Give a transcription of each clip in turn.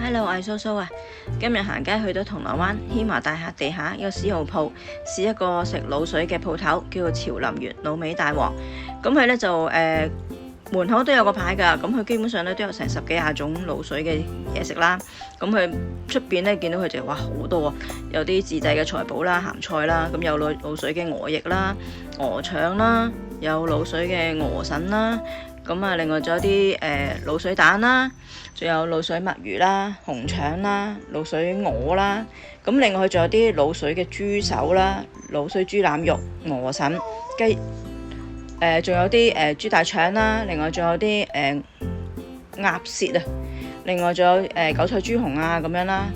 Hello，我係蘇蘇啊！今日行街去到銅鑼灣軒華大廈地下一個絲號鋪，試一個食滷水嘅鋪頭，叫做潮林園滷味大王。咁佢咧就門口都有個牌㗎，咁佢基本上咧都有成10幾廿種滷水嘅嘢食啦。咁佢出邊咧見到佢就哇好多啊，有啲自製嘅菜脯啦、鹹菜啦，咁有滷水嘅鵝翼啦、鵝腸啦，有滷水嘅鵝腎啦。咁啊，另外仲有啲滷水蛋啦，仲有滷水墨魚啦、紅腸啦、滷水鵝啦。咁另外佢仲有啲滷水嘅豬手啦、滷水豬腩肉、鵝腎、雞，仲有啲豬大腸啦。另外仲有啲鴨舌啊。另外仲有韭菜豬紅啊咁樣啦。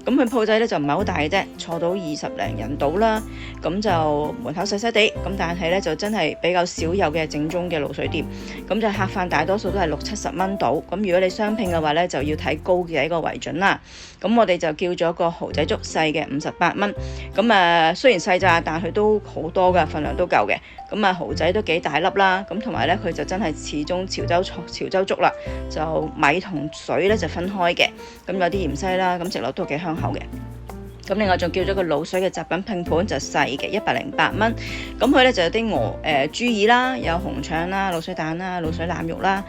咁佢鋪仔咧就唔係好大嘅啫，坐到20零人到啦。咁就門口細細地，咁但係咧就真係比較少有嘅正宗嘅滷水店。咁就客飯大多數都係60-70蚊到。咁如果你雙拼嘅話咧，就要睇高嘅一個為準啦。咁我哋就叫咗個蠔仔粥細嘅58蚊。咁雖然細咋，但係佢都好多㗎，份量都夠嘅。咁蠔仔都幾大粒啦。咁同埋咧佢就真係始終潮州粥啦，就米同水咧就分開嘅。咁有啲芫茜啦，咁食落都幾香口嘅。咁另外仲叫咗個滷水嘅雜品拼盤，就細嘅108蚊。咁佢咧就有啲豬耳啦，有紅腸啦、滷水蛋啦、滷水腩肉啦，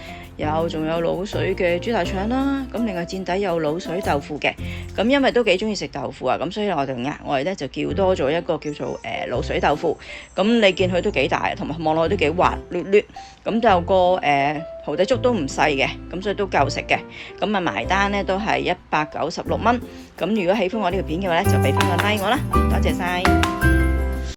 仲有滷水嘅豬大腸啦。咁另外墊底有滷水豆腐嘅。咁因為都幾中意食豆腐啊，咁所以我哋額外咧就叫多咗一個叫做滷水豆腐。咁你見佢都幾大，同埋望落去都幾滑捋捋。咁就個蠔仔粥都唔細嘅，咁所以都夠食嘅。咁埋單咧都係196蚊。咁如果喜歡我呢條片嘅話咧，就俾翻個 like 我啦，多謝晒。